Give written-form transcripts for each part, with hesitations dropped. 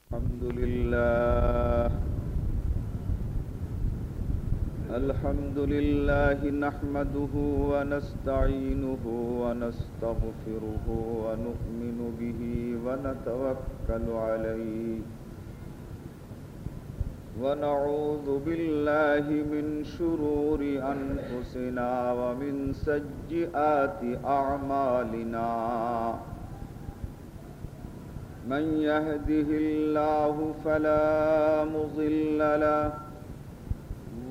الحمد لله نحمده ونستعينه ونستغفره ونؤمن به ونتوكل عليه ونعوذ بالله من شرور أنفسنا ومن سيئات أعمالنا من يهده الله فلا مضل له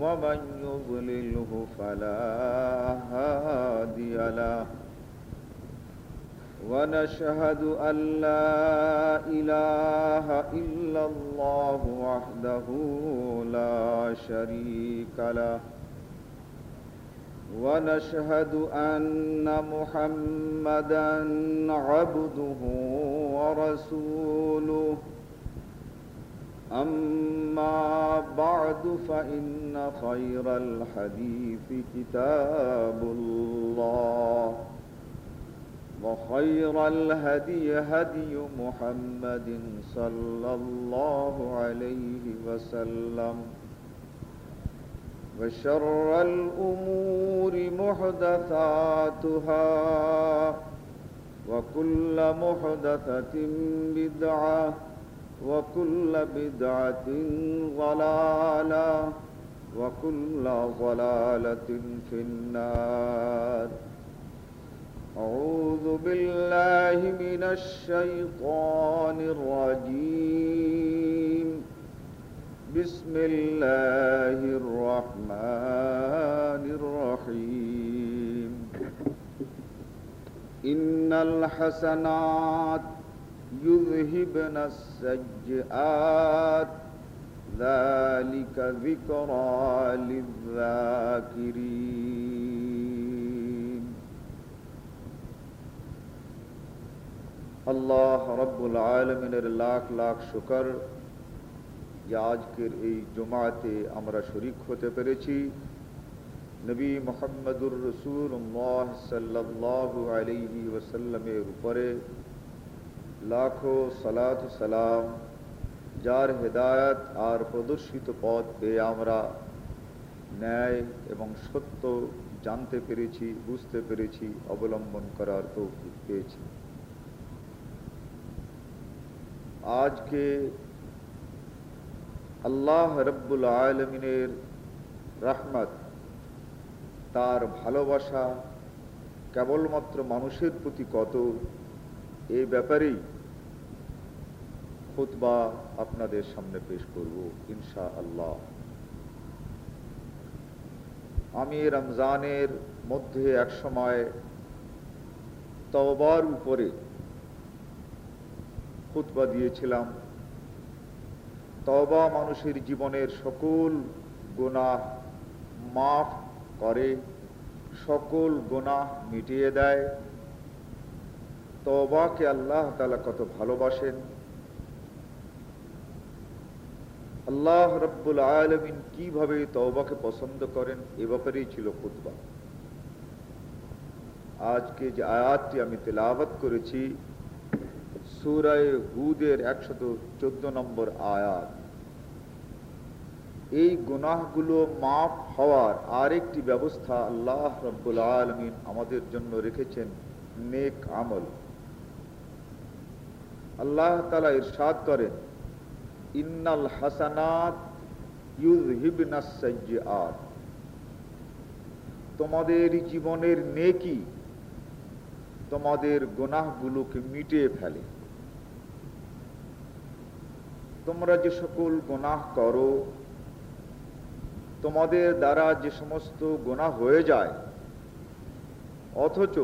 ومن يضلله فلا هادي له ونشهد أن لا إله إلا الله وحده لا شريك له ونشهد أن محمدًا عبده ورسوله أما بعد فإن خير الحديث كتاب الله وخير الهدي هدي محمد صلى الله عليه وسلم وشر الأمور محدثاتها وكل محدثة بدعة وكل بدعة ضلالة وكل ضلالة في النار أعوذ بالله من الشيطان الرجيم بسم الله الرحمن الرحيم إن الحسنات يذهبن السيئات ذلك ذكرى للذاكرين আল্লাহ রব্বুল আলামিনের লাখ লাখ শুকর যে আজকের এই জুমাতে আমরা শরীক হতে পেরেছি। নবী মুহাম্মদুর রাসূলুল্লাহ সাল্লাল্লাহু আলাইহি ওয়াসাল্লামের উপরে লাখো সালাত সালাম, যার হেদায়েত আর প্রদর্শিত পথ পেয়ে আমরা ন্যায় এবং সত্য জানতে পেরেছি, বুঝতে পেরেছি, অবলম্বন করার তৌফিক পেয়েছি। আজকে আল্লাহ রব্বুল আলামিনের রহমত, তার ভালোবাসা কেবলমাত্র মানুষের প্রতি কত, এই ব্যাপারেই খুতবা আপনাদের সামনে পেশ করব ইনশাআল্লাহ। আমি রমজানের মধ্যে এক সময় তওবার উপরে খুতবা দিয়েছিলাম। তওবা মানুষের জীবনের সকল গুনাহ মাফ করে, সকল গুনাহ মিটিয়ে দেয়। তওবাকে আল্লাহ তাআলা কত ভালোবাসেন, আল্লাহ রব্বুল আলামিন কিভাবে তওবাকে পছন্দ করেন, এ ব্যাপারেই ছিল খুতবা। আজকে যে আয়াতটি আমি তেলাওয়াত করেছি সূরা হুদের 114 নম্বর আয়াত। এই গুনাহগুলো মাফ হওয়ার আরেকটি ব্যবস্থা আল্লাহ রব্বুল আলামিন আমাদের জন্য রেখেছেন, নেক আমল। আল্লাহ তাআলা ইরশাদ করেন, ইন্নাল হাসানাত ইউযহিবনাস সাইয়্যাত। তোমাদের জীবনের নেকি তোমাদের গুনাহগুলোকে মিটিয়ে ফেলে। তোমরা যে সকল গুনাহ করো, তোমাদের দ্বারা যে সমস্ত গুনাহ হয়ে যায়, অথচ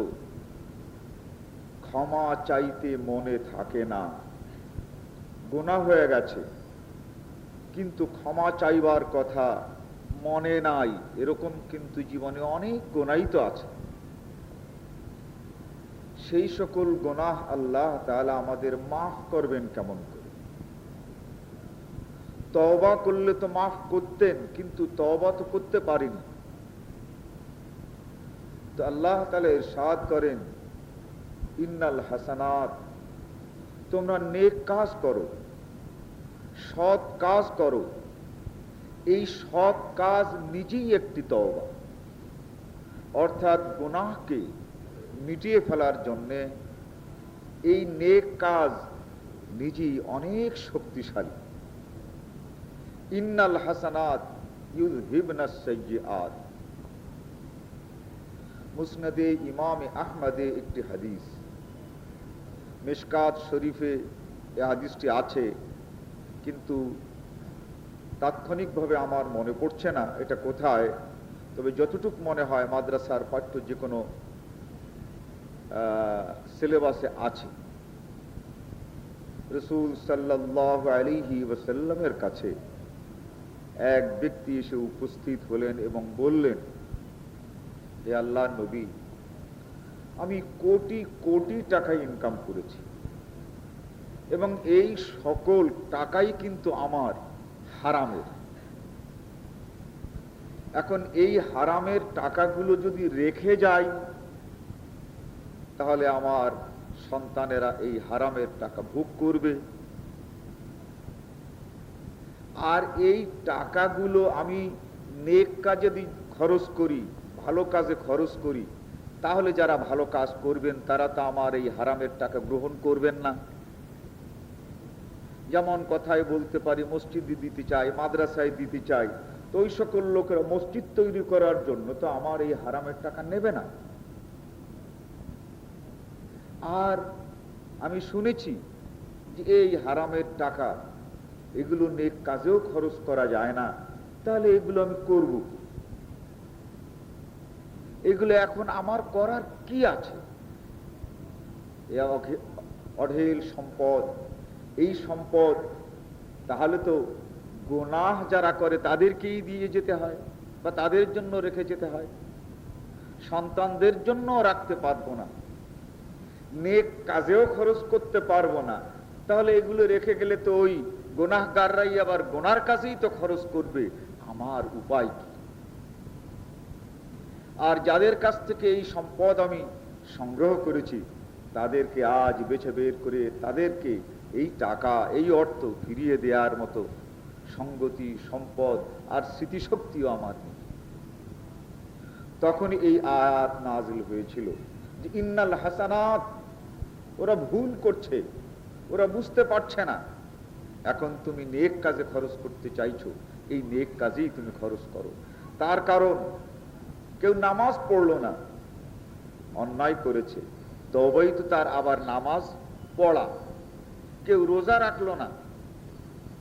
ক্ষমা চাইতে মনে থাকে না। গুনাহ হয়ে গেছে কিন্তু ক্ষমা চাইবার কথা মনে নাই, এরকম কিন্তু জীবনে অনেক গুনাহই তো আছে। সেই সকল গুনাহ আল্লাহ তাআলা আমাদের মাফ করবেন কেমন করে? তওবা করলে তো মাফ করতেন, কিন্তু তওবা তো করতে পারিনি। তো আল্লাহ তাআলা ইরশাদ করেন, ইন্নাল হাসানাত, তোমরা নেক কাজ করো, সৎ কাজ করো, এই সৎ কাজ নিজেই একটি তওবা, অর্থাৎ গুনাহকে মিটিয়ে ফেলার জন্যে এই নেক কাজ নিজেই অনেক শক্তিশালী। ইন্নাল হাসানাত ইউযহিবনাস সাইয়্যাত, মুসনাদে ইমামে আহমদে একটি হাদিস, মিশকাত শরীফে এই হাদিসটি আছে, কিন্তু তাৎক্ষণিকভাবে আমার মনে পড়ছে না এটা কোথায়। তবে যতটুকু মনে হয় মাদ্রাসার পাঠ্য যে কোনো সিলেবাসে আছে। রাসূল সাল্লাল্লাহু আলাইহি ওয়াসাল্লামের কাছে এক ব্যক্তি এসে উপস্থিত হলেন এবং বললেন, হে আল্লাহর নবী, আমি কোটি কোটি টাকা ইনকাম করেছি এবং এই সকল টাকাই কিন্তু আমার হারামের। এখন এই হারামের টাকাগুলো যদি রেখে যায় তাহলে আমার সন্তানেরা এই হারামের টাকা ভোগ করবে, আর এই টাকাগুলো আমি নেক কাজে যদি খরচ করি, ভালো কাজে খরচ করি, তাহলে যারা ভালো কাজ করবেন তারা তো আমার এই হারামের টাকা গ্রহণ করবেন না। যেমন কথায় বলতে পারি মসজিদে দিতে চাই, মাদ্রাসায় দিতে চাই, তো ওই সকল লোকেরা মসজিদ তৈরি করার জন্য তো আমার এই হারামের টাকা নেবে না। আর আমি শুনেছি যে এই হারামের টাকা এগুলো নেক কাজেও খরচ করা যায় না, তাহলে এগুলো আমি করব কি? এগুলো এখন আমার করার কি আছে? অঢেল সম্পদ, এই সম্পদ তাহলে তো গুনাহ যারা করে তাদেরকেই দিয়ে যেতে হয় বা তাদের জন্য রেখে যেতে হয়, সন্তানদের জন্য রাখতে পারবো না, নেক কাজেও খরচ করতে পারবো না, তাহলে এগুলো রেখে গেলে তো ওই গুনাহগাররাই আবার গুনার কাজেই তো খরচ করবে, আমার উপায় কি? আর যাদের কাছ থেকে এই সম্পদ আমি সংগ্রহ করেছি তাদেরকে আজ বেছে বের করে তাদেরকে এই টাকা, এই অর্থ ফিরিয়ে দেওয়ার মতো সঙ্গতি, সম্পদ আর স্মৃতিশক্তিও আমার নেই। তখন এই আয়াত নাজিল হয়েছিল যে ইন্নাল হাসানাত, ওরা ভুল করছে, ওরা বুঝতে পারছে না। এখন তুমি নেক কাজে খরচ করতে চাইছো, এই নেক কাজেই তুমি খরচ করো। তার কারণ কেউ নামাজ পড়লো না, অন্যায় করেছে, তবেই তো তার আবার নামাজ পড়া। কেউ রোজা রাখলো না,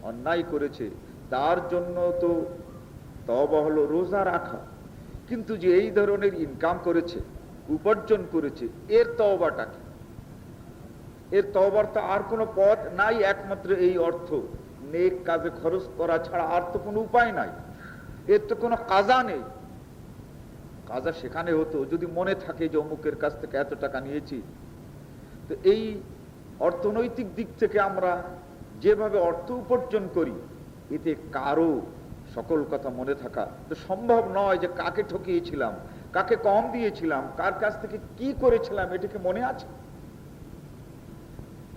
অন্যায় করেছে, তার জন্য তো তওবা হলো রোজা রাখা। কিন্তু যে এই ধরনের ইনকাম করেছে, উপার্জন করেছে, এর তওবাটা কি? এর তওবার তো আর কোনো পথ নাই, একমাত্র এই অর্থ নেক কাজে খরচ করা ছাড়া আর তো কোনো উপায় নাই। এর তো কোনো কাজা নেই। কাজা সেখানে হতো যদি মনে থাকে যে অমুকের কাছ থেকে এত টাকা নিয়েছি। তো এই অর্থনৈতিক দিক থেকে আমরা যেভাবে অর্থ উপার্জন করি, এতে কারো সকল কথা মনে থাকা তো সম্ভব নয় যে কাকে ঠকিয়েছিলাম, কাকে কম দিয়েছিলাম, কার কাছ থেকে কি করেছিলাম, এটাকে মনে আছে।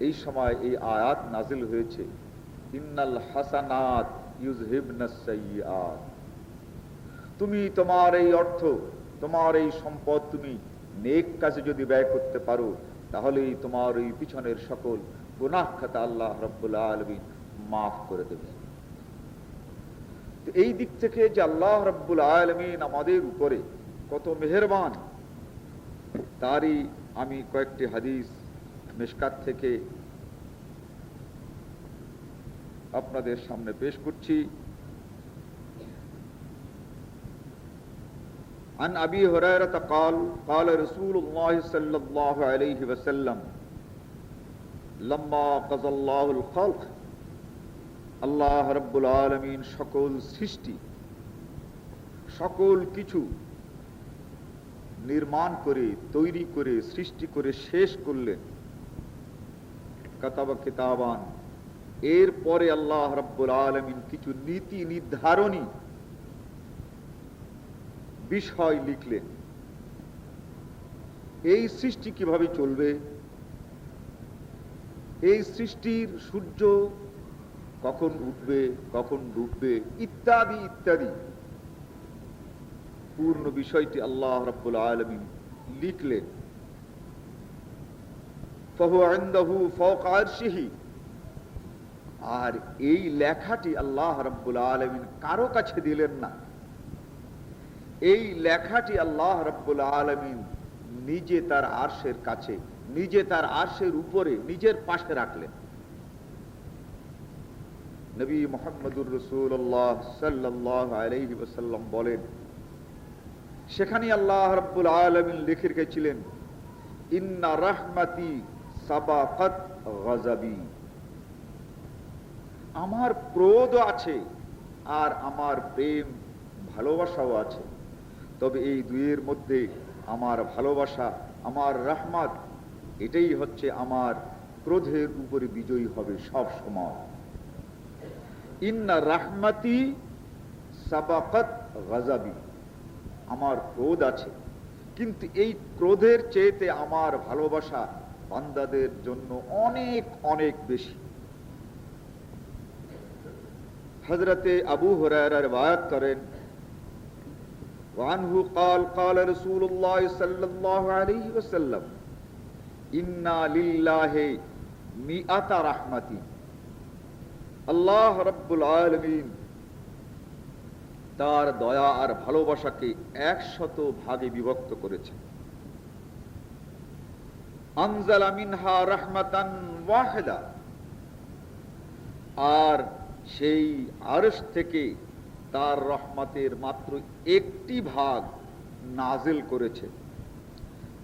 এই সময় এই আয়াত নাজিল হয়েছে, ইন্নাল হাসানাত ইউযহিবনাস সাইয়্যাত। তুমি তোমার এই অর্থ, তোমার এই সম্পদ তুমি নেক কাজে যদি ব্যয় করতে পারো, তাহলেই তোমার এই পিছনের সকল গুনাহ খাতা আল্লাহ রাব্বুল আলামিন মাফ করে দেবেন। এই দিক থেকে যে আল্লাহ রাব্বুল আলামিন আমাদের উপরে কত মেহেরবান, তারই আমি কয়েকটি হাদিস মিশকাত থেকে আপনাদের সামনে পেশ করছি। عن أبي هريرة قال قال رسول الله صلى الله عليه وسلم لما قضى الله الخلق, আল্লাহ রাব্বুল আলামিন সকল সৃষ্টি, সকল কিছু নির্মাণ করে, তৈরি করে, সৃষ্টি করে শেষ করলেন। কাতাবা কিতাবান, এরপরে আল্লাহ রাব্বুল আলামিন কিছু নীতি নির্ধারণী বিষয় লিখলেন। এই সৃষ্টি কিভাবে চলবে, এই সৃষ্টির সূর্য কখন উঠবে, কখন ডুববে, ইত্যাদি ইত্যাদি পূর্ণ বিষয়টি আল্লাহ রাব্বুল আলামিন লিখলেন। ফাহুয়া ইনদাহু ফাওকা আরশিহি। আর এই লেখাটি আল্লাহ রাব্বুল আলামিন কারো কাছে দিলেন না, এই লেখাটি আল্লাহ রাব্বুল আলামিন নিজে তার আরশের কাছে, নিজে তার আরশের উপরে, নিজের পাশে রাখলেন। নবী মুহাম্মদুর রাসূলুল্লাহ সাল্লাল্লাহু আলাইহি ওয়াসাল্লাম বলেন, সেখানে আল্লাহ রাব্বুল আলামিন লিখে রেখেছিলেন, ইন্না রাহমাতি সাবাকাত গাযাবি। আমার ক্রোধ আছে আর আমার প্রেম ভালোবাসাও আছে, তবে এই দুইয়ের মধ্যে আমার ভালোবাসা, আমার রহমত, এটাই হচ্ছে আমার ক্রোধের উপরে বিজয়ী হবে সব সময়। ইন্না রাহমাতি সাবাকাত গাযাবি। আমার ক্রোধ আছে, কিন্তু এই ক্রোধের চেয়েতে আমার ভালোবাসা বান্দাদের জন্য অনেক অনেক বেশি। হযরতে আবু হুরায়রা riwayat করেন, ওয়ানহু قال قال رسول الله صلى الله عليه وسلم ইন্না লিল্লাহি মিআতা রাহমাতি। আল্লাহ রাব্বুল আলামিন তার দয়া আর ভালোবাসাকে 100 ভাগে বিভক্ত করেছেন। আনজালা মিনহা রাহমাতান ওয়াহিদা। আর সেই আরশ থেকে তার রহমতের মাত্র একটি ভাগ নাজিল করেছে।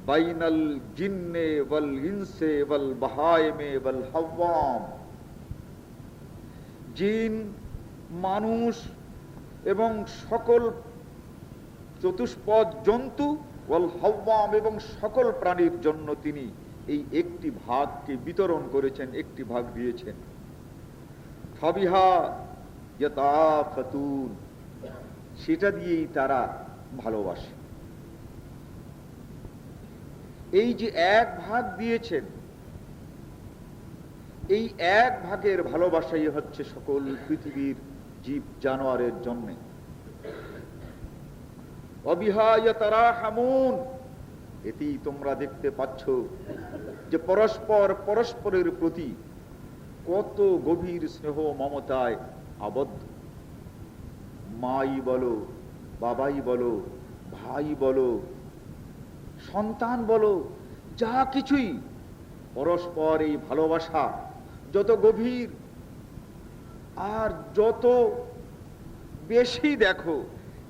বাইনাল জিন্নে ওয়াল ইনসে ওয়াল বাহাইমে ওয়াল হাওয়াম। জিন, মানুষ এবং সকল চতুষ্পদ জন্তু, ওয়াল হাওয়াম এবং সকল প্রাণীর জন্য তিনি এই একটি ভাগকে বিতরণ করেছেন, একটি ভাগ দিয়েছেন। ফাবিহা ইয়াতাফাতুন। সেটা দিয়েই তারা ভালোবাসে। এই যে এক ভাগ দিয়েছেন, এই এক ভাগের ভালোবাসাই হচ্ছে সকল পৃথিবীর জীব জানোয়ারের জন্য। ওয়াবিহা ইয়াতারাহামুন। এতেই তোমরা দেখতে পাচ্ছ যে পরস্পর পরস্পরের প্রতি কত গভীর স্নেহ মমতায় আবদ্ধ। মাই বলো, বাবাই বলো, ভাই বলো, সন্তান বলো, যা কিছুই, পরস্পর এই ভালোবাসা যত গভীর আর যত বেশি দেখো,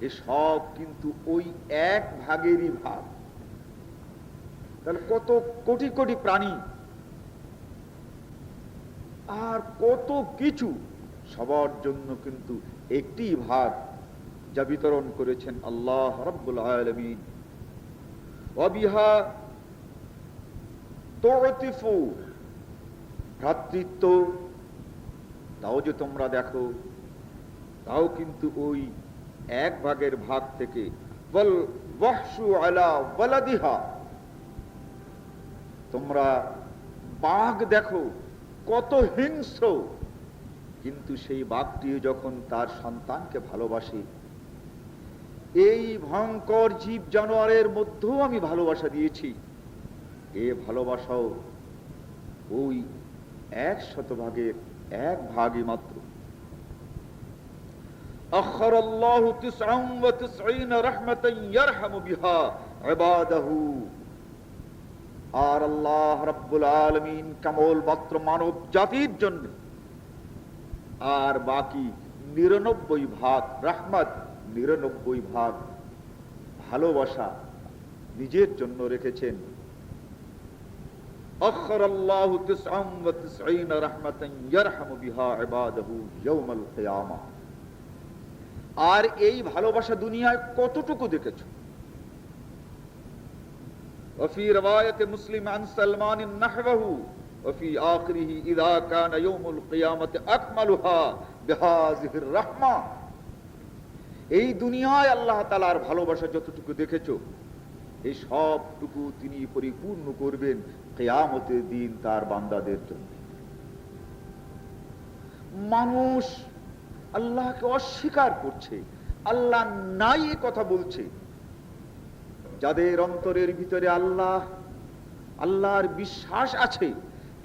এ সব কিন্তু ওই এক ভাগেরই ভাগ। তাহলে কত কোটি কোটি প্রাণী আর কত কিছু, সবার জন্য কিন্তু একটি ভাগ যা বিতরণ করেছেন আল্লাহ রাব্বুল আলামিন। ওয়াবিহা তুতিফু। ভ্রাতৃত্ব তাও যে তোমরা দেখো, তাও কিন্তু ওই এক ভাগের ভাগ থেকে। ওয়াল ওয়াহশু আলা ওয়ালাদিহা। তোমরা বাঘ দেখো কত হিংস্র, কিন্তু সেই বাঘটিও যখন তার সন্তানকে ভালোবাসে, এই ভয়ঙ্কর জীব জানোয়ারের মধ্যেও আমি ভালোবাসা দিয়েছি। এ ভালোবাসাও ওই 100 ভাগের এক ভাগই মাত্র। আখারাল্লাহু 99 রাহমাতান ইয়ারহামু বিহা ইবাদাহু। আর আল্লাহ রাব্বুল আলামিন কেবল মাত্র মানব জাতির জন্য আর বাকি 99 ভাগ রহমত, 99 ভাগ ভালোবাসা নিজের জন্য রেখেছেন। আখারাল্লাহু 99 রাহমাতান ইয়ারহামু বিহা ইবাদাহু ইয়াউমাল কিয়ামাহ। আর এই ভালোবাসা দুনিয়ায় কতটুকু দেখেছো? وفي رواية مسلم عن سلمان نحوه وفي آخره إذا كان يوم القيامة أكملها بهذه الرحمة। এই দুনিয়ায় আল্লাহ তাআলার ভালোবাসা যতটুকু দেখেছো, এই সবটুকু তিনি পরিপূর্ণ করবেন কিয়ামতের দিন তার বান্দাদের জন্য। মানুষ আল্লাহকে অস্বীকার করছে, আল্লাহ নাই এ কথা বলছে। যাদের অন্তরের ভিতরে আল্লাহর বিশ্বাস আছে,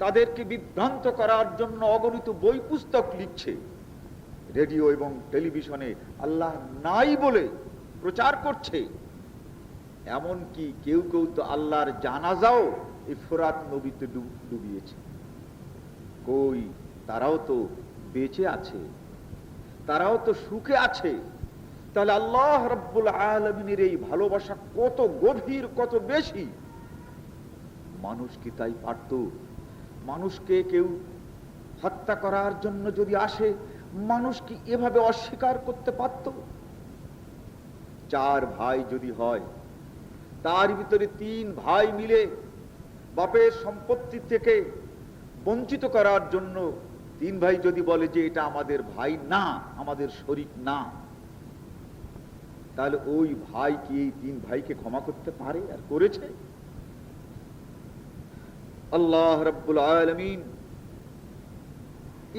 তাদেরকে বিভ্রান্ত করার জন্য অগণিত বই পুস্তক লিখছে, রেডিও এবং টেলিভিশনে আল্লাহ নাই বলে প্রচার করছে। এমনকি কেউ কেউ তো আল্লাহর জানাজাও এই ফোরাত নদীতে ডুবিয়েছে। কই, তারাও তো বেঁচে আছে, তারাও তো সুখে আছে। তাহলে আল্লাহ রাব্বুল আলামিনের এই ভালোবাসা কত গভীর, কত বেশি। মানুষ কি তাই পারত? মানুষকে কেউ হত্যা করার জন্য যদি আসে, মানুষ কি এভাবে অস্বীকার করতে পারত? 4 ভাই যদি হয়, তার ভিতরে 3 ভাই মিলে বাপের সম্পত্তি থেকে বঞ্চিত করার জন্য 3 ভাই যদি বলে যে এটা আমাদের ভাই না, আমাদের শরীক না, তাহলে ওই ভাই কি এই 3 ভাইকে ক্ষমা করতে পারে? আর করেছে? আল্লাহ রাব্বুল আলামিন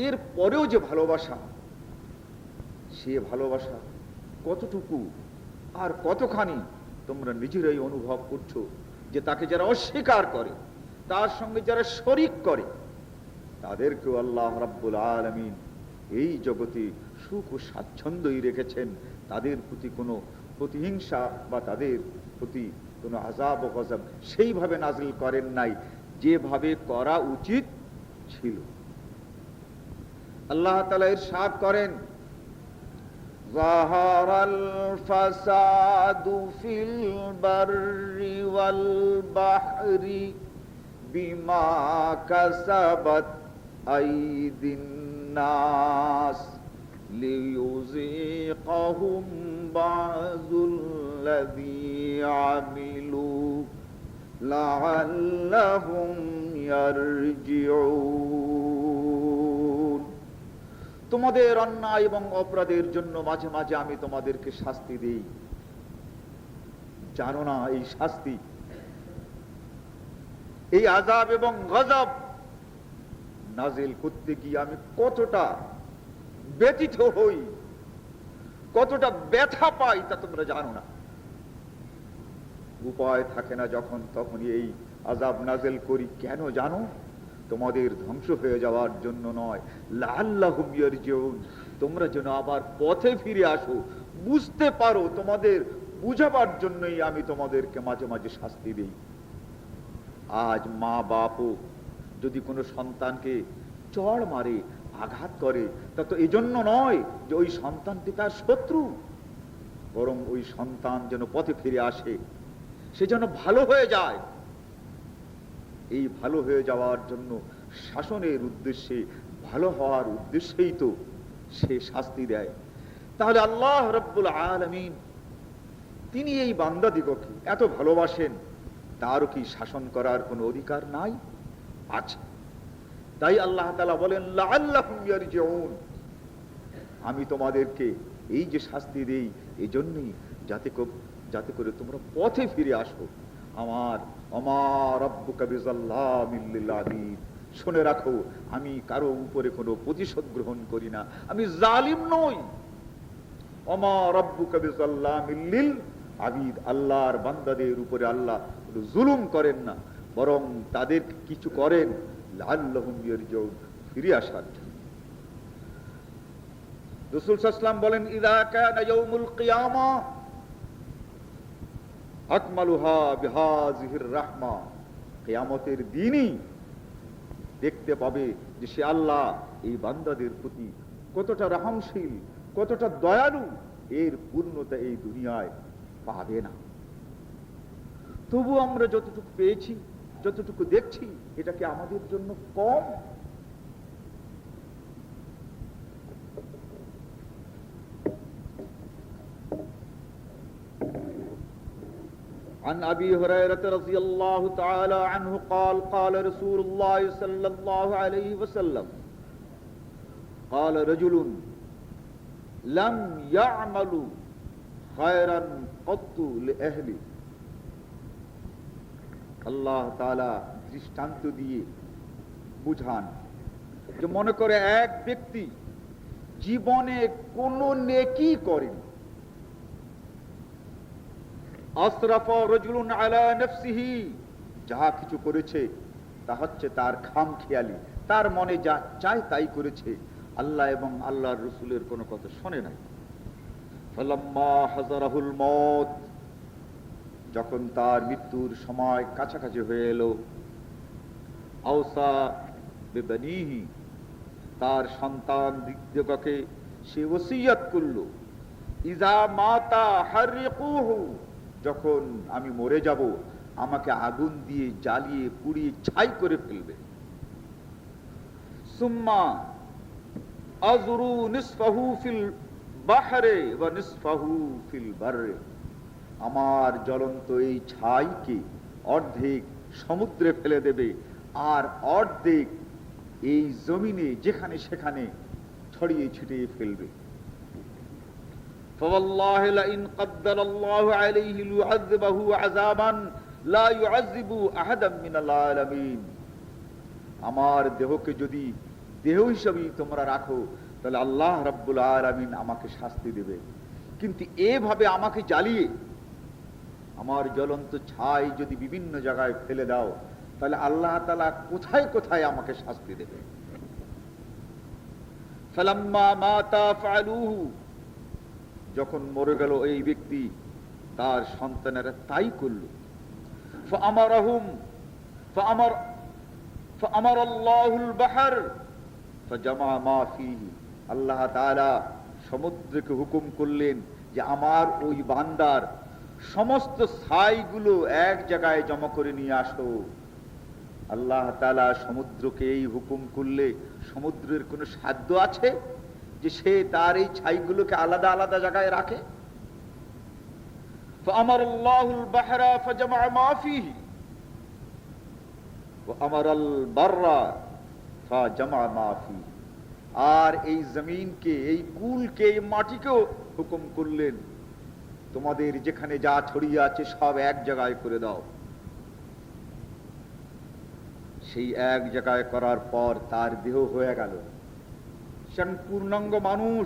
এর পরেও যে ভালোবাসা, সে ভালোবাসা কতটুকু আর কতখানি তোমরা নিজেরাই অনুভব করছো, যে তাকে যারা অস্বীকার করে, তার সঙ্গে যারা শরীক করে, তাদেরকেও আল্লাহ রাব্বুল আলামিন এই জগতে সুখ ও স্বাচ্ছন্দ্যই রেখেছেন। তাদের প্রতি কোনো প্রতিহিংসা বা তাদের প্রতি কোনো আযাব ও গজব সেইভাবে নাজিল করেন নাই যেভাবে করা উচিত ছিল। আল্লাহ তাআলা ইরশাদ করেন, যাহারাল ফাসাদু ফিল বাররি ওয়াল বাহরি বিমা কাসাবাত আইদিন নাস লিইউযীকাহুম বাযুল্লাযী আমিলু লাআল্লাহুম ইয়ারজিউন। তোমাদের অন্যায় এবং অপরাধের জন্য মাঝে মাঝে আমি তোমাদেরকে শাস্তি দেই। জানো না এই শাস্তি, এই আযাব এবং গজব নাজিল করতে গিয়ে আমি কতটা ব্যথিত হই, কতটা ব্যথা পাই, তা তোমরা জানো না। উপায় থাকে না যখন, তখনই এই আযাব নাজিল করি। কেন জানো? তোমাদের ধ্বংস হয়ে যাওয়ার জন্য নয়, লাআল্লাহুম ইয়ারজিউন, তোমরা যেন আবার পথে ফিরে আসো, বুঝতে পারো। তোমাদের বুঝাবার জন্যই আমি তোমাদেরকে মাঝে মাঝে শাস্তি দিই। আজ মা বাপও যদি কোনো সন্তানকে চড় মারে, আঘাত করে, তা তো এজন্য নয় যে ওই সন্তানটি তার শত্রু, বরং ওই সন্তান যেন পথে ফিরে আসে, সে যেন ভালো হয়ে যায়। এই ভালো হয়ে যাওয়ার জন্য শাসনের উদ্দেশ্যে, ভালো হওয়ার উদ্দেশ্যেই তো সে শাস্তি দেয়। তাহলে আল্লাহ রাব্বুল আলামিন তিনি এই বান্দাদিগকে এত ভালোবাসেন, তারও কি শাসন করার কোনো অধিকার নাই? আছে। তাই আল্লাহ তাআলা বলেন, লাআল্লাহুম ইয়ারজিউন, আমি তোমাদেরকে এই যে শাস্তি দেই এজন্যই যাতে করে তোমরা পথে ফিরে আসো। ওমা রাব্বুকা বিযাল্লামিল লিল আবিদ, শুনে রাখো, আমি কারো উপরে কোনো প্রতিশোধ গ্রহণ করি না, আমি জালিম নই। ওমা রাব্বুকা বিযাল্লামিল লিল আবিদ, আল্লাহর বান্দাদের উপরে আল্লাহ জুলুম করেন না, বরং তাদের কিছু করেন লাআল্লাহুম ইয়ারজিউন, ফিরে আসার জন্য। রাসূল সাল্লাল্লাহু আলাইহি ওয়াসাল্লাম বলেন, ইযা কানা ইয়াউমুল কিয়ামা আকমালুহা বিহাযিহির রাহমা, কিয়ামতের দিনই দেখতে পাবে যে সে আল্লাহ এই বান্দাদের প্রতি কতটা রহমশীল, কতটা দয়ালু। এর পূর্ণতা এই দুনিয়ায় পাবে না। তবু আমরা যতটুকু পেয়েছি, যতটুকু দেখছি, এটা কি আমাদের জন্য কম? عن أبي هريرة رضي الله تعالى عنه قال قال رسول الله صلى الله عليه وسلم قال رجل لم يعمل خيرا قط لأهله। আল্লাহ তাআলা দৃষ্টান্ত দিয়ে বুঝান যে মনে করে এক ব্যক্তি জীবনে কোনো নেকি করেনি। আসরাফা রাজুলুন আলা নাফসিহি, যাহা কিছু করেছে তা হচ্ছে তার খামখেয়ালি, তার মনে যা চায় তাই করেছে, আল্লাহ এবং আল্লাহর রাসূলের কোনো কথা শোনে নাই। ফালাম্মা হাযারাহুল মউত, যখন তার মৃত্যুর সময় কাছাকাছি হয়ে এলো, আওসা বিবানিহি, তার সন্তান দিগকে সে ওসিয়ত করলো, ইজা মাতা হারিকুহু, যখন আমি মরে যাব আমাকে আগুন দিয়ে জ্বালিয়ে পুড়িয়ে ছাই করে ফেলবে। সুম্মা আযরু নিসফাহু ফিল বাহরে ওয়া নিসফাহু ফিল বাররে, আমার জ্বলন্ত এই ছাইকে অর্ধেক সমুদ্রে ফেলে দেবে আর অর্ধেক এই জমিনে যেখানে সেখানে ছড়িয়ে ছিটিয়ে ফেলবে। فوالله لئن قدر الله عليه ليعذبه عذابا لا يعذب احدا من العالمين, আমার দেহকে যদি দেহ হিসেবেই তোমরা রাখো তাহলে আল্লাহ রাব্বুল আলামিন আমাকে শাস্তি দেবে, কিন্তু এভাবে আমাকে জ্বালিয়ে আমার জ্বলন্ত ছাই যদি বিভিন্ন জায়গায় ফেলে দাও তাহলে আল্লাহ তাআলা কোথায় কোথায় আমাকে শাস্তি দেবে। ফালাম্মা মাতা ফালুহু, যখন মরে গেল এই ব্যক্তি, তার সন্তানেরা তাই করল। ফাআমারাহুম ফাআমারাল্লাহুল বাহর ফাজামা মা ফীহি, আল্লাহ তাআলা সমুদ্রকে হুকুম করলেন যে আমার ওই বান্দার সমস্ত ছাইগুলো এক জায়গায় জমা করে নিয়ে আসো। আল্লাহ তাআলা সমুদ্রকে এই হুকুম করলে সমুদ্রের কোনো সাধ্য আছে যে সে তার এই ছাইগুলোকে আলাদা আলাদা জায়গায় রাখে? ফাআমারাল্লাহুল বাহরা ফাজামা মা ফীহি ওয়া আমারাল বাররা ফাজামা মা ফীহি, আর এই জমিনকে, এই কুলকে, এই মাটিকেও হুকুম করলেন তোমাদের যেখানে যা ছড়িয়ে আছে সব এক জায়গায় করে দাও। সেই এক জায়গায় করার পর তার দেহ হয়ে গেল পূর্ণাঙ্গ মানুষ।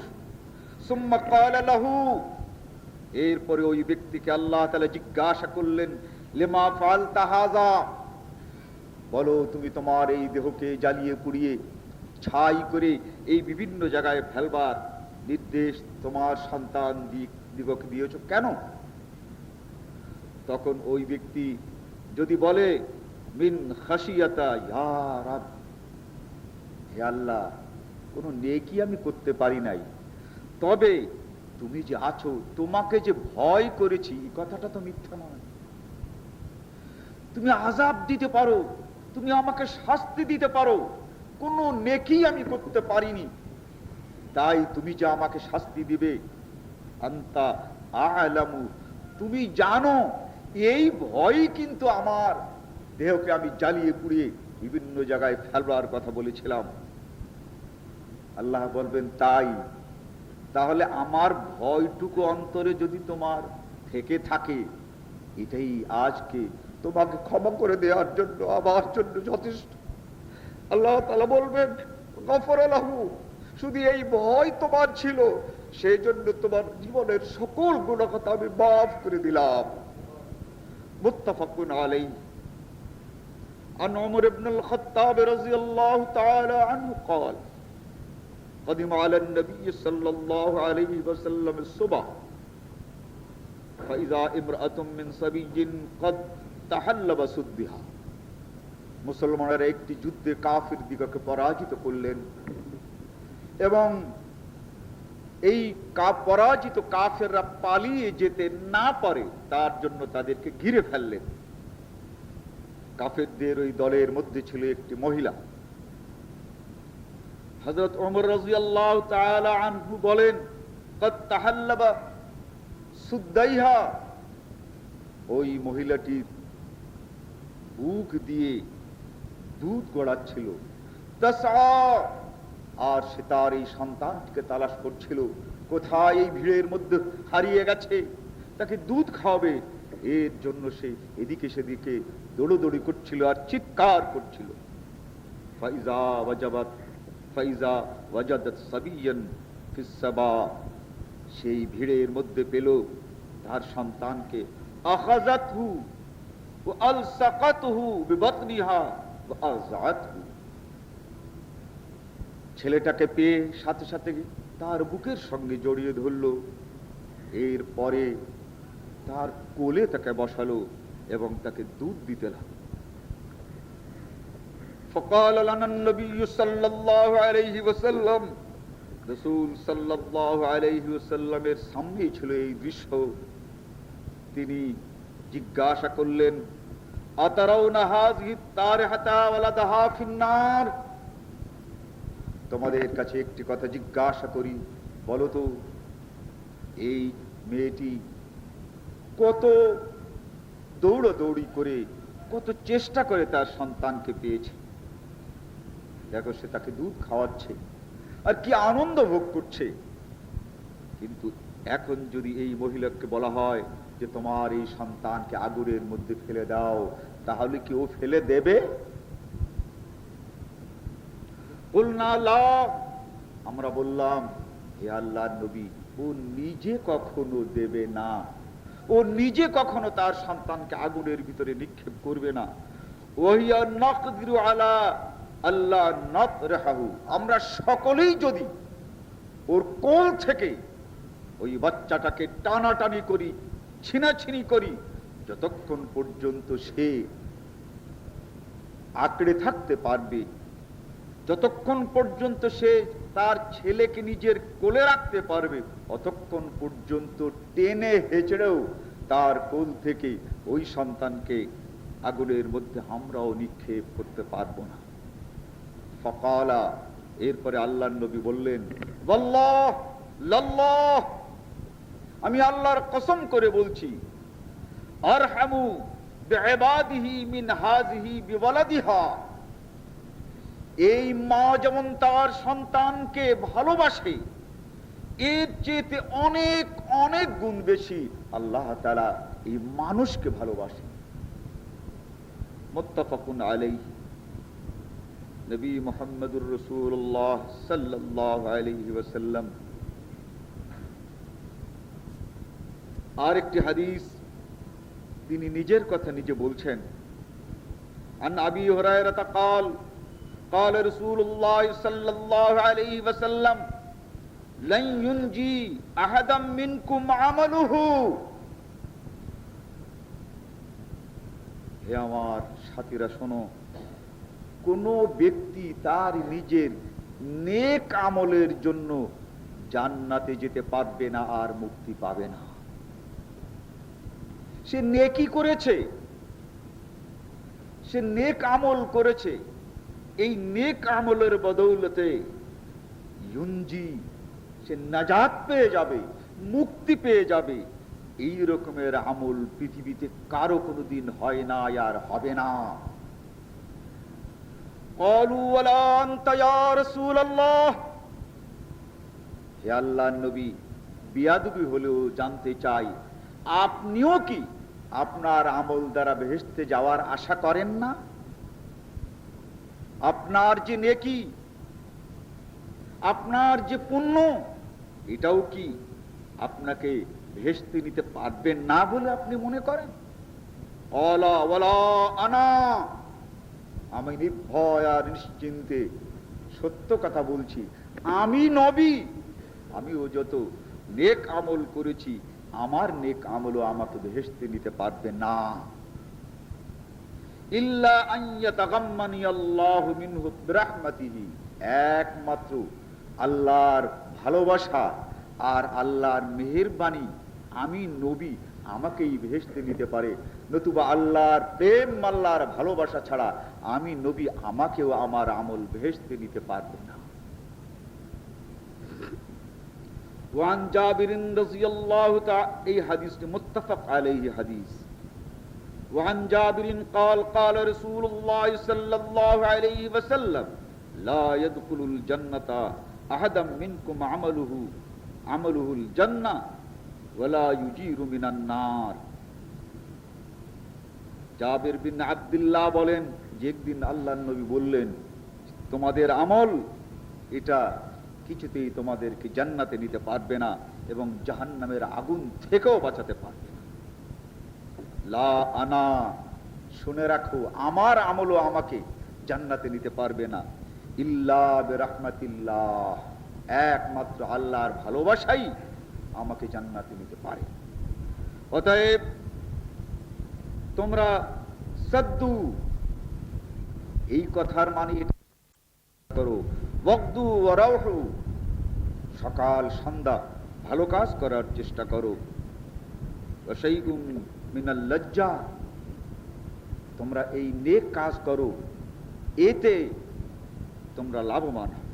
সুম্মা ক্বালা লাহু, এরপরে ওই ব্যক্তিকে আল্লাহ তাআলা জিজ্ঞাসা করলেন, লিমা ফাআলতা হাযা, বলো তুমি তোমার এই দেহকে জ্বালিয়ে পুড়িয়ে ছাই করে এই বিভিন্ন জায়গায় ফেলবার নির্দেশ তোমার সন্তান দিগকে দিয়েছ কেন? তখন ওই ব্যক্তি যদি বলে, মিন খাশিয়াতা ইয়া রাব, হে আল্লাহ, কোনো নেকি আমি করতে পারি নাই, তবে তুমি যে আছো, তোমাকে যে ভয় করেছি, এই কথাটা তো মিথ্যা নয়। তুমি আযাব দিতে পারো, তুমি আমাকে শাস্তি দিতে পারো, কোনো নেকি আমি করতে পারিনি, তাই তুমি যে আমাকে শাস্তি দিবে, আনতা আ'লামু, তুমি জানো, এই ভয় কিন্তু আমার দেহকে আমি জ্বালিয়ে পুড়িয়ে বিভিন্ন জায়গায় ফেলবার কথা বলেছিলাম। আল্লাহ বলবেন, তাই তাহলে আমার ভয়টুকু অন্তরে যদি তোমার থেকে থাকে, এটাই আজকে তোমাকে ক্ষমা করে দেওয়ার জন্য, আমার জন্য যথেষ্ট। আল্লাহ তাআলা বলবেন, গফরা লাহু, শুধু এই ভয় তোমার ছিল, সেই জন্য তোমার জীবনের সকল গুনাহ কথা আমি মাফ করে দিলাম। মুত্তাফাকুন আলাইহি। عن عمر بن الخطاب رضي الله تعالى عنه قال قدم على النبي صلى الله عليه وسلم الصبح فإذا امرأة من صبي قد تحلب سدها, মুসলমানেরা একটি যুদ্ধে কাফির দিগকে পরাজিত করলেন এবং এই পরাজিত কাফেররা পালিয়ে যেতে না পারে তার জন্য তাদেরকে ঘিরে ফেললেন। কাফেরদের ওই দলের মধ্যে ছিল একটি মহিলা। হযরত ওমর রাদিয়াল্লাহু তাআলা আনহু বলেন, কদ তাহাল্লাবা সুদাইহা, ওই মহিলাটির বুক দিয়ে দুধ গড়াচ্ছিল। তাসআ, আর সে তার এই সন্তানটিকে তালাশ করছিল, কোথায় এই ভিড়ের মধ্যে হারিয়ে গেছে, তাকে দুধ খাওয়াবে, এর জন্য সে এদিকে সেদিকে দৌড়দৌড়ি করছিল আর চিৎকার করছিল। ফাইজা ওয়াজাদাত সাবিয়ান ফিসসাবা, সেই ভিড়ের মধ্যে পেল তার সন্তানকে। আখাযাতহু ওয়া আলসাকাতহু বিবাতনিহা ওয়া আযআতহু, ছেলেটাকে পেয়ে সাথে সাথে তার বুকের সঙ্গে জড়িয়ে ধরল, এরপরে তার কোলে তাকে বসালো এবং তাকে দুধ দিতে লাগলো। فقال لنا النبي صلى الله عليه وسلم, রাসূল সাল্লাল্লাহু আলাইহি ওয়াসাল্লামের সামনেই ছিল এই দৃশ্য। তিনি জিজ্ঞাসা করলেন, আতারাউনা হাযিহি তারিহাতা ওয়ালাদাহা ফিন্নার, তোমাদের কাছে একটি কথা জিজ্ঞাসা করি, বলো তো এই মেয়েটি কত দৌড়াদৌড়ি করে, কত চেষ্টা করে তার সন্তানকে পেয়েছে। দেখো, সে তাকে দুধ খাওয়াচ্ছে আর কি আনন্দ ভোগ করছে। কিন্তু এখন যদি এই মহিলাকে বলা হয় যে তোমার এই সন্তানকে আগুনের মধ্যে ফেলে দাও, তাহলে কি ও ফেলে দেবে? কুলনা লা, আমরা বললাম, হে আল্লাহর নবী, ও নিজে কখনো দেবে না, ও নিজে কখনো তার সন্তানকে আগুনের ভিতরে নিক্ষেপ করবে না। ওহিয়া নাকদিরু আলা আল্লাহ নাতরাহু, আমরা সকলেই যদি ওর কোল থেকে ওই বাচ্চাটাকে টানাটানি করি, ছিনাছিনি করি, যতক্ষণ পর্যন্ত সে আঁকড়ে থাকতে পারবে, যতক্ষণ পর্যন্ত সে তার ছেলেকে নিজের কোলে রাখতে পারবে, অতক্ষণ পর্যন্ত টেনে হেঁচড়েও তার কোল থেকে ওই সন্তানকে আগুনের মধ্যে আমরাও নিক্ষেপ করতে পারবো না। ফাকালা, এরপরে আল্লাহর নবী বললেন, ওয়াল্লাহ লাল্লাহ, আমি আল্লাহর কসম করে বলছি, আরহামু বিইবাদিহি মিন হাযিহি বিওয়ালাদিহা, এই মা যেমন তার সন্তানকে ভালোবাসে, এর চেয়ে অনেক অনেক গুণ বেশি আল্লাহ তাআলা এই মানুষকে ভালোবাসে। মুত্তাফাকুন আলাইহি, নবী মুহাম্মদুর রাসূলুল্লাহ সাল্লাল্লাহু আলাইহি ওয়াসাল্লাম আরেকটি হাদিস তিনি নিজের কথা নিজে বলছেন। আন আবি হুরায়রা قال قال رسول الله صلى الله عليه وسلم لن ينجي احدا منكم عمله, হে আমার সাথীরা শোনো, কোন ব্যক্তি তার নিজের নেক আমলের জন্য জান্নাতে যেতে পারবে না আর মুক্তি পাবে না। সে নেকি করেছে, সে নেক আমল করেছে, এই নেক আমলের বদৌলতে ইউনজি, সে নাজাত পেয়ে যাবে, মুক্তি পেয়ে যাবে। এই রকমের আমল পৃথিবীতে কারো কোনোদিন হয় না আর হবে না। ক্বালু ওয়ালা আনতা ইয়া রাসূলুল্লাহ, হে আল্লাহর নবী, বিয়াদবি হলেও জানতে চাই, আপনিও কি আপনার আমল দ্বারা বেহেশতে যাওয়ার আশা করেন না? আপনার যে নেকি, আপনার যে পুণ্য, এটাও কি আপনাকে বেহেশতে নিতে পারবেন না বলে আপনি মনে করেন? আলা ওয়ালা আনা, আমি নির্ভয় আর নিশ্চিন্তে সত্য কথা বলছি, আমি নবী, আমিও যত নেক আমল করেছি, আমার নেক আমলও আমাকে বেহেশতে নিতে পারবে না। ইল্লা আন ইয়াতাগাম্মানি আল্লাহু মিনহু বিরাহমাতিহি, একমাত্র আল্লাহর ভালোবাসা আর আল্লাহর মেহেরবানি, আমি নবী, আমাকেই বেহেশতে নিতে পারে, নতুবা আল্লাহর প্রেম, আল্লাহর ভালোবাসা ছাড়া আমি নবী, আমাকেও আমার আমল বেহেশতে নিতে পারবে না। ওয়ান জাবিরিন রাদিয়াল্লাহু তাআলা, এই হাদিসটি মুত্তাফাক আলাইহি হাদিস। ওয়ান জাবিরিন قال قال رسول الله صلى الله عليه وسلم لا يدخل الجنة أحد منكم عمله الجنة ولا يجير من النار। জাবির বিন আব্দুল্লাহ বলেন যে একদিন আল্লাহর নবী বললেন, তোমাদের আমল এটা কিছুতেই তোমাদেরকে জান্নাতে নিতে পারবে না এবং জাহান্নামের আগুন থেকেও বাঁচাতে পারবে না। লা আনা, শুনে রাখো, আমার আমলও আমাকে জান্নাতে নিতে পারবে না, ইল্লা বিরাহমাতিল্লাহ, একমাত্র আল্লাহর ভালোবাসাই আমাকে জান্নাতে নিতে পারে। অতএব তোমরা সাদ্দু, এই কথার মানে এটা করো, ওয়াগদু ওয়া রাউহু, সকাল সন্ধ্যা ভালো কাজ করার চেষ্টা করো, ওয়া শাইউম মিনাল লজ্জা, তোমরা এই নেক কাজ করো, এতে তোমরা লাভবান হবে।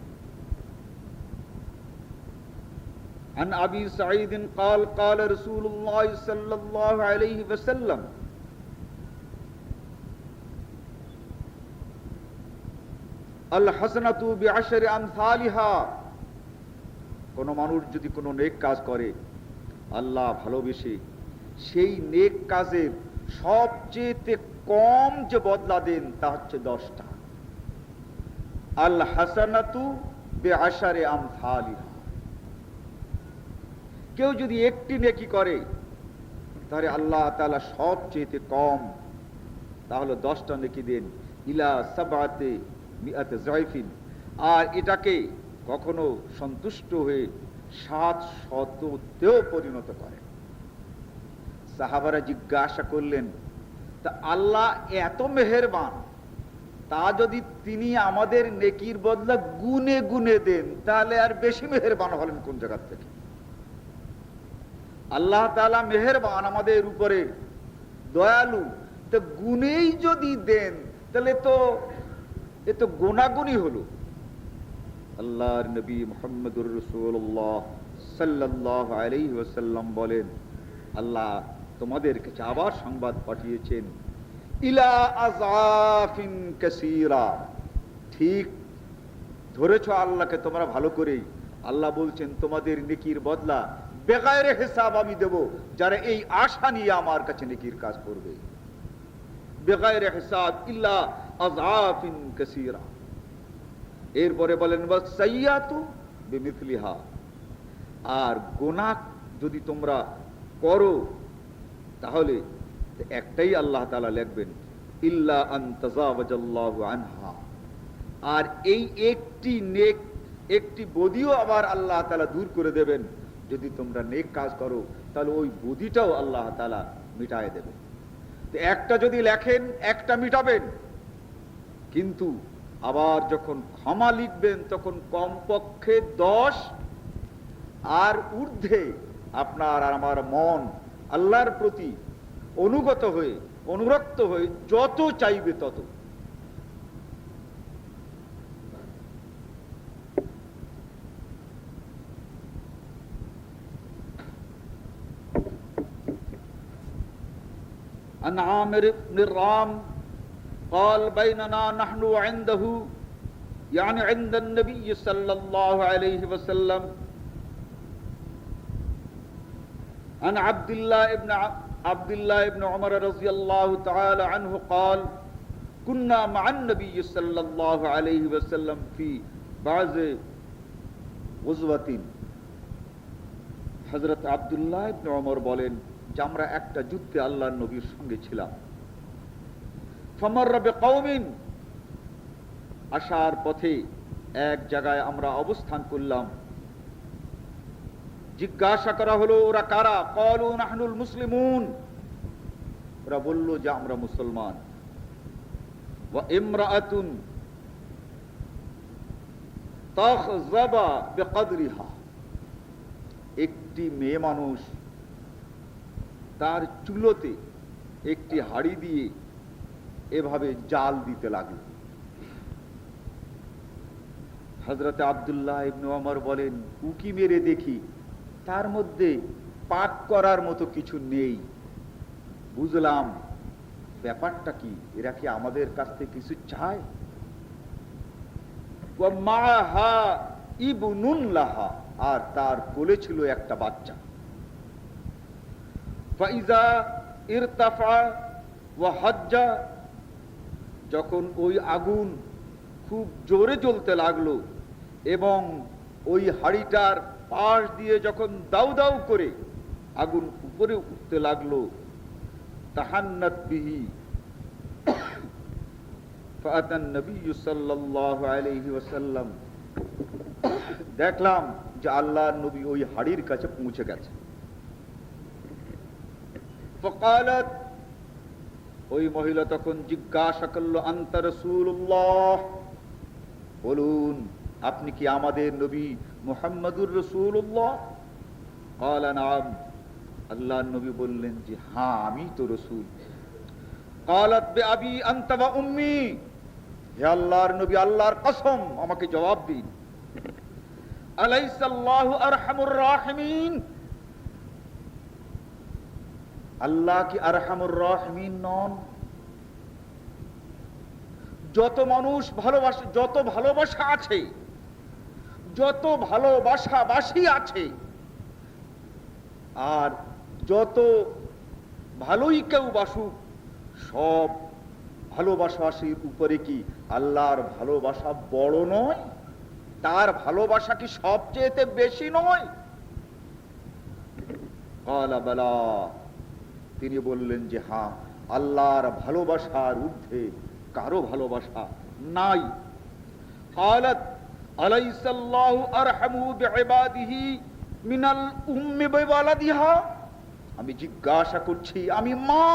عن أبي سعيد قال قال رسول الله صلى الله عليه وسلم الحسنة بعشر أمثالها, কোন মানুষ যদি কোনো নেক কাজ করে আল্লাহ ভালোবেসে সেই নেক কাজের সবচেয়ে কম যে বদলা দেন তা হচ্ছে 10টা। আল হাসানাতু বিআশারি আমসালিহা, কেউ যদি একটি নেকি করে তাহলে আল্লাহ তাআলা সবচেয়ে কম তাহলে 10টা নেকি দেন, ইলা সাবআতি মিআতি যায়ফিন, আর এটাকে কখনো সন্তুষ্ট হয়ে 700তেও পরিণত করে। সাহাবারা জিজ্ঞাসা করলেন, তা আল্লাহ এত মেহেরবান, তা যদি তিনি আমাদের নেকির বদলা গুনে গুনে দেন তাহলে আর বেশি মেহেরবান হলেন কোন জায়গা থেকে? আল্লাহ তাআলা মেহেরবান, আমাদের উপরে দয়ালু, তো গুনেই যদি দেন তাহলে তো এ তো গোনাগুনি হলো। আল্লাহর নবী মুহাম্মদুর রাসূলুল্লাহ সাল্লাল্লাহু আলাইহি ওয়াসাল্লাম বলেন, আল্লাহ তোমাদের কাছে আবার সংবাদ পাঠিয়েছেন, ইলা আযাফিন কাসীরা, ঠিক ধরেছো আল্লাহকে তোমরা ভালো করেই। আল্লাহ বলছেন তোমাদের নেকির বদলা বেগায়রে হিসাব আমি দেব, যারা এই আশা নিয়ে আমার কাছে নেকির কাজ করবে। বেগায়রে হিসাব, ইল্লা আযাফিন কাসীরা। এরপরে বলেন ওয়াসাইয়াতু বিমিথলিহা, আর গুনাহ যদি তোমরা করো তাহলে একটাই আল্লাহ তাআলা লিখবেন, ইল্লা আন তাযাওয়াজাল্লাহু আনহা, আর এই একটি নেক একটি বদিও আবার আল্লাহ তাআলা দূর করে দেবেন। যদি তোমরা নেক কাজ করো তাহলে ওই বদিটাও আল্লাহ তাআলা মিটায় দেবেন। তো একটা যদি লেখেন একটা মিটাবেন, কিন্তু আবার যখন ক্ষমা লিখবেন তখন কমপক্ষে 10 আর ঊর্ধ্বে আপনার আর আমার মন আল্লাহর প্রতি অনুগত হয়ে অনুরক্ত হয়ে যত চাইবে তত। عن عامر بن الرام قال بيننا نحن عنده يعني عند النبي صلى الله عليه وسلم عن عبد الله بن عمر رضي الله تعالى عنه قال كنا مع النبي صلى الله عليه وسلم في بعض غزوة। হযরত আব্দুল্লাহ ইবনে ওমর বলেন যে আমরা একটা যুদ্ধে আল্লাহর নবীর সঙ্গে ছিলাম। ফামাররা বিকওমিন, আসার পথে এক জায়গায় আমরা অবস্থান করলাম। জিজ্ঞাসা করা হলো ওরা কারা? ক্বালু নাহনুল মুসলিমুন, ওরা বলল যে আমরা মুসলমান। ওয়া ইমরাআতুন তাখযাবা বিকদরিহা, একটি মেয়ে মানুষ তার চুলোতে একটি হাড়ি দিয়ে এভাবে জাল দিতে লাগলো। হযরত আব্দুল্লাহ ইবনে ওমর বলেন উকি মেরে দেখি তার মধ্যে পাক করার মতো কিছু নেই। বুঝলাম ব্যাপারটা কি, এরা কি আমাদের কাছ থেকে কিছু চায়? ওয়া মাহা ইবনুন লাহা, আর তার কোলে ছিল একটা বাচ্চা। ফাইজা ইরতাফা ওয়া হাজ্জা, যখন ওই আগুন খুব জোরে জ্বলতে লাগলো এবং ওই হাড়িটার পাশ দিয়ে যখন দাউ দাউ করে আগুন উপরে উঠতে লাগলো, তাহান্নাত বিহি ফাআতান নবী সাল্লাল্লাহু আলাইহি ওয়াসাল্লাম, দেখলাম যে আল্লাহর নবী ওই হাড়ির কাছে পৌঁছে গেছে। ফাকালাত, ওই মহিলা তখন জিজ্ঞাসা করলো, আনতা রাসূলুল্লাহ, বলুন আপনি কি আমাদের নবী মুহাম্মদুর রাসূলুল্লাহ? ক্বালা নাম, আল্লাহর নবী বললেন যে হ্যাঁ আমি তো রাসূল। ক্বালাত বিআবি আনতা ওয়া উম্মি, হে আল্লাহর নবী আল্লাহর কসম আমাকে জবাব দিন, আলাইসা আল্লাহু আরহামুর রাহিমিন, আল্লাহ কি আরহামুর রাহিমিন নন? যত মানুষ ভালোবাসে, যত ভালোবাসা আছে, যত ভালোবাসাবাসী আছে, আর যত ভালোই কেউ বাসুক, সব ভালোবাসাবাসীর উপরে কি আল্লাহর ভালোবাসা বড় নয়? তার ভালোবাসা কি সবচেয়ে বেশি নয়? ক্বালা বালা, তিনি বললেন যে হ্যাঁ, আল্লাহর ভালোবাসার ঊর্ধ্বে কারো ভালোবাসা নাই। ক্বালাত আলাইসা আল্লাহু আরহামু বিইবাদিহি মিনাল উম্মি বিওয়ালাদিহা, আমি জিজ্ঞাসা করছি, আমি মা,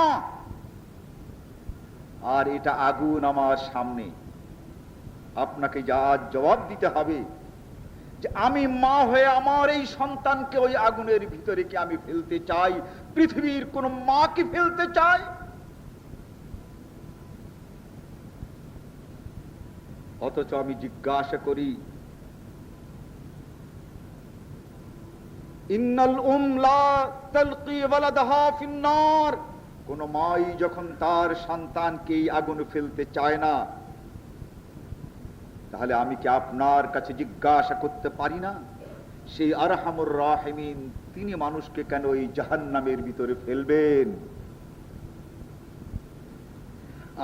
আর এটা আগুন আমার সামনে, আপনাকে যা জবাব দিতে হবে যে আমি মা হয়ে আমার এই সন্তানকে ওই আগুনের ভিতরে কি আমি ফেলতে চাই? পৃথিবীর কোন মা কি ফেলতে চায়? অথচ আমি জিজ্ঞাসা করি, ইন্নাল লা তালকি ওয়ালাদাহা ফিন্নার, কোন মাই যখন তার সন্তানকে আগুন ফেলতে চায় না, তাহলে আমি কি আপনার কাছে জিজ্ঞাসা করতে পারি না সেই আরহামুর রাহিমিন তিনি মানুষকে কেন এই জাহান্নামের ভিতরে ফেলবেন?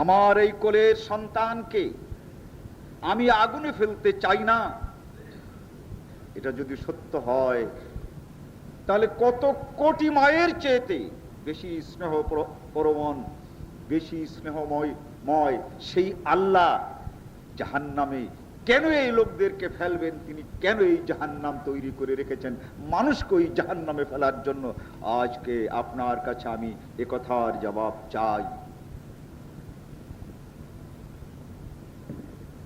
আমার এই কোলের সন্তানকে আমি আগুনে ফেলতে চাই না, এটা যদি সত্য হয় তাহলে কত কোটি মায়ের চেয়েতে বেশি স্নেহ পরমন, বেশি স্নেহময় সেই আল্লাহ জাহান্নামে কেন এই লোকদেরকে ফেলবেন? তিনি কেন এই জাহান্নাম তৈরি করে রেখেছেন মানুষকে ওই জাহান্নামে ফেলার জন্য? আজকে আপনার কাছে আমি এ কথার জবাব চাই।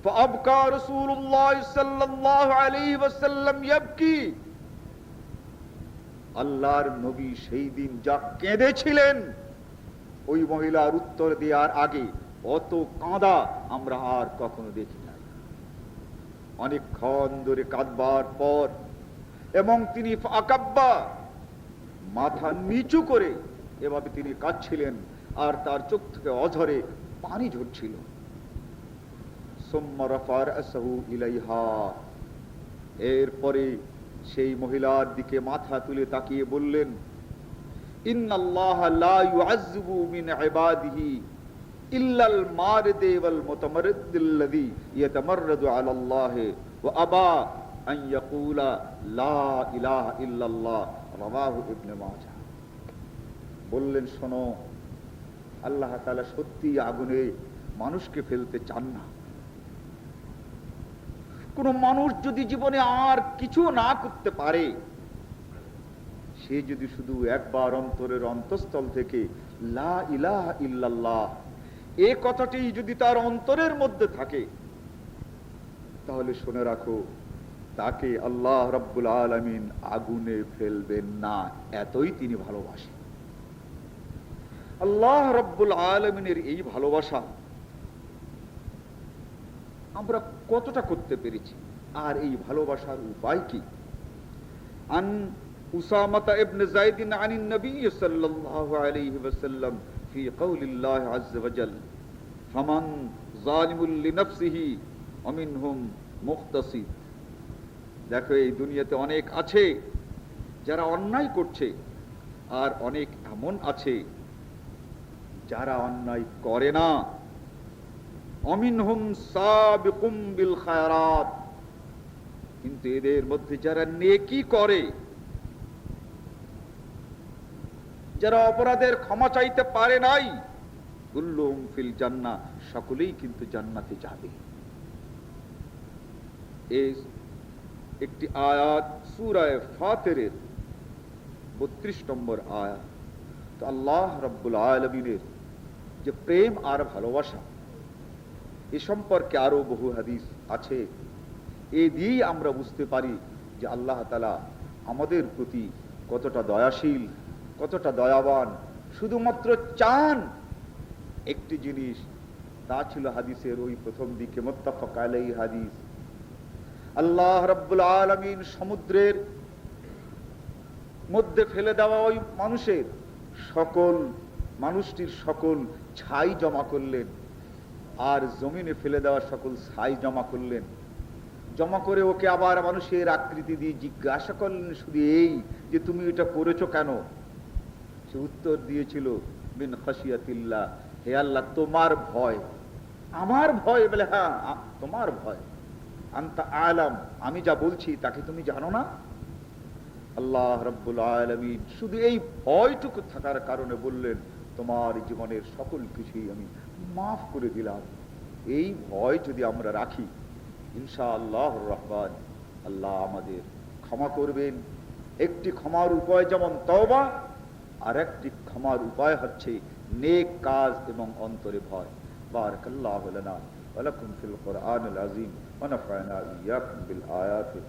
فأبكى رسول الله صلى الله عليه وسلم يبكي, আল্লাহর নবী সেই দিন যা কেঁদেছিলেন ওই মহিলার উত্তর দেওয়ার আগে, অত কাঁদা আমরা আর কখনো দেখি নাই। অনেকক্ষণ ধরে কাঁদবার পর, এবং তিনি আকাব্বা, মাথা নিচু করে এভাবে তিনি কাঁদছিলেন, আর তার চোখ থেকে অঝরে পানি ঝরছিল। সুম্মা রাফা রাসাহু ইলাইহা, এরপরে সেই মহিলার দিকে মাথা তুলে তাকিয়ে বললেন, ইন্নাল্লাহা লা ইউআযযিবু মিন ইবাদিহি ইল্লাল মারিদ ওয়াল মুতামাররিদিল্লাযী ইয়াতামাররাদু আলাল্লাহি ওয়া আবা আন ইয়াকুলা লা ইলাহা ইল্লাল্লাহ, রাওয়াহু ইবনে মাজাহ। বললেন, শোনো, আল্লাহ তাআলা সত্যি আগুনে মানুষকে ফেলতে চান না। কোন মানুষ যদি জীবনে আর কিছু না করতে পারে, সে যদি শুধু একবার অন্তরের অন্তঃস্থল থেকে লা ইলাহা ইল্লাল্লাহ এই কথাটি যদি তার অন্তরের মধ্যে থাকে, তাহলে শুনে রাখো, তাকে আল্লাহ রাব্বুল আলামিন আগুনে ফেলবেন না, এতই তিনি ভালোবাসেন। আল্লাহ রাব্বুল আলামিনের এই ভালোবাসা আমরা কতটা করতে পেরেছি, আর এই ভালোবাসার উপায় কি? আন উসামাতা ইবনে যায়েদ আনিন নবী সাল্লাল্লাহু আলাইহি ওয়াসাল্লাম ফি কওলিল্লাহি আযজা ওয়া জাল, ফামান যালিমুল লিনাফসিহি ওয়া মিনহুম মুখতাসিদ। দেখো, এই দুনিয়াতে অনেক আছে যারা অন্যায় করছে, আর অনেক এমন আছে যারা অন্যায় করে না। অমিনহুম সাবিকুম বিল খায়রাত, কিন্তু এদের মধ্যে যারা নেকি করে, যারা অপরাধের ক্ষমা চাইতে পারে নাই, কুল্লুহুম ফিল জান্নাহ, সকলেই কিন্তু জান্নাতে যাবে। এই একটি আয়াত সূরা ফাতিরের 32 নম্বর আয়াত। তো আল্লাহ রাব্বুল আলামিনের যে প্রেম আর ভালোবাসা, এ সম্পর্কে আরো বহু হাদিস আছে। এই দিয়েই আমরা বুঝতে পারি যে আল্লাহ তাআলা আমাদের প্রতি কতটা দয়াশীল, কতটা দয়াবান। শুধুমাত্র চান একটি জিনিস, তা ছিল হাদিসের ওই প্রথম দিকে মুত্তাফাক আলাইহি হাদিস। আল্লাহ রাব্বুল আলামিন সমুদ্রের মধ্যে ফেলে দেওয়া ওই মানুষটির সকল ছাই জমা করলেন, আর জমিনে ফেলে দেওয়া সকল ছাই জমা করলেন। জমা করে ওকে আবার মানুষের আকৃতি দিয়ে জিজ্ঞাসা করলেন শুধু এই যে তুমি এটা করেছো কেন? সে উত্তর দিয়েছিল, মিন খাশিয়াতিল্লাহ, হে আল্লাহ তোমার ভয়। আমার ভয়? বলে হ্যাঁ, তোমার ভয়। আনতা আলাম, আমি যা বলছি তাকে তুমি জানো না? আল্লাহ রাব্বুল আলামিন শুধু এই ভয়টুকু থাকার কারণে বললেন, তোমার জীবনের সকল কিছুই আমি মাফ করে দিলাম। এই ভয় যদি আমরা রাখি, ইনশাআল্লাহুর রহমান, আল্লাহ আমাদের ক্ষমা করবেন। একটি ক্ষমার উপায় যেমন তওবা, আর একটি ক্ষমার উপায় হচ্ছে নেক কাজ এবং অন্তরে ভয়। বারাকাল্লাহু লানা ওয়া লাকুম ফিল কুরআনিল আযীম ওয়া নাফা'না ওয়া ইয়্যাকুম বিল আয়াতি